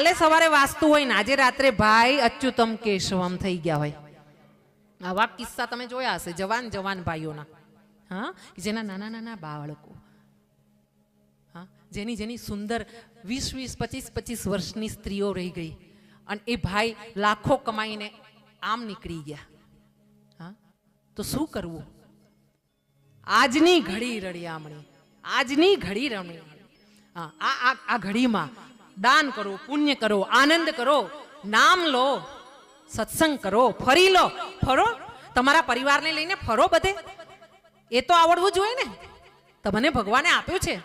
કાલે સવારે વાસ્તુ હોય ને આજે રાત્રે ભાઈ અચ્યુતમ કેશવમ થઈ ગયા હોય. આવા કિસ્સા તમે જોયા હશે જવાન જવાન ભાઈઓના. હા, જેના નાના નાના બાળકો, હા, જેની સુંદર 20-20, 25-25 વર્ષની સ્ત્રીઓ રહી ગઈ અને એ ભાઈ લાખો કમાઈને આમ નીકળી ગયા. હા, તો શું કરવું? આજની ઘડી રળિયામણી, આજની ઘડી રમણી. હા, આ ઘડીમાં દાન કરો, પુણ્ય કરો, આનંદ કરો, નામ લો, સત્સંગ કરો, ફરી લો, ફરો, તમારા પરિવારને લઈને ફરો બધે. એ તો આવડવું જોઈએ ને. તમને ભગવાને આપ્યું છે,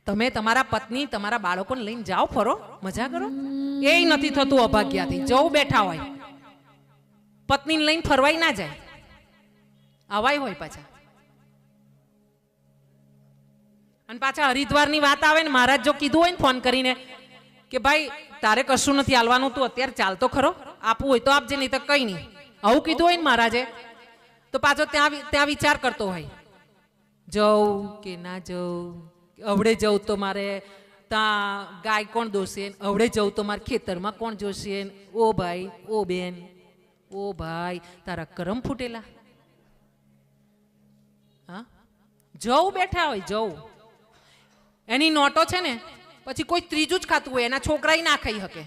તમે તમારા પત્ની તમારા બાળકોને લઈને જાઓ, ફરો, મજા કરો. એ નથી થતું અભાગ્યાથી. જવું બેઠા હોય, પત્નીને લઈને ફરવાય ના જાય, આવાય હોય પાછા. અને પાછા હરિદ્વારની વાત આવે ને, મહારાજ જો કીધું હોય ને ફોન કરીને કે ભાઈ તારે કશું નથી હાલવાનું, તું અત્યારે ચાલતો ખરો, આપવું હોય તો આપજે, નહીં તો કઈ નહીં, આવું કીધું હોય ને મહારાજે, તો પાછો ત્યાં વિચાર કરતો હોય, જવું કે ના જવું, અવડે જવું તો મારે ત્યાં ગાય કોણ દોશે, અવડે જવું તો મારે ખેતરમાં કોણ જોશે. ઓ ભાઈ, ઓ બેન, ઓ ભાઈ, તારા કરમ ફૂટેલા. હા, જવું બેઠા હોય, જવું એની નોટો છે ને પછી કોઈ ત્રીજું જ ખાતું હોય, એના છોકરાય ના ખાઈ શકે.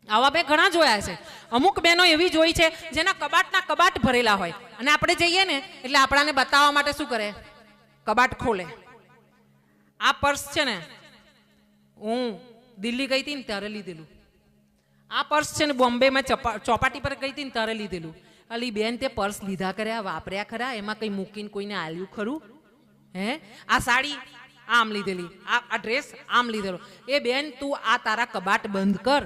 આવા બે ઘણા જોયા છે. અમુક બહેનો એવી જોઈ છે જેના કબાટના કબાટ ભરેલા હોય અને આપણે જઈએ ને એટલે આપણાને બતાવવા માટે શું કરે, કબાટ ખોલે. આ પર્સ છે ને હું દિલ્હી ગઈ હતી ને ત્યારે લીધેલું. આ પર્સ છે ને બોમ્બેમાં ચોપાટી પર ગઈ હતી ને ત્યારે લીધેલું. અલી બેન, તે પર્સ લીધા કર્યા, વાપર્યા ખરા? એમાં કંઈ મૂકીને કોઈને આલ્યું ખરું? હે, આ સાડી આમ લીધેલી, આ ડ્રેસ આમ લીધેલો. એ બેન, તું આ તારા કબાટ બંધ કર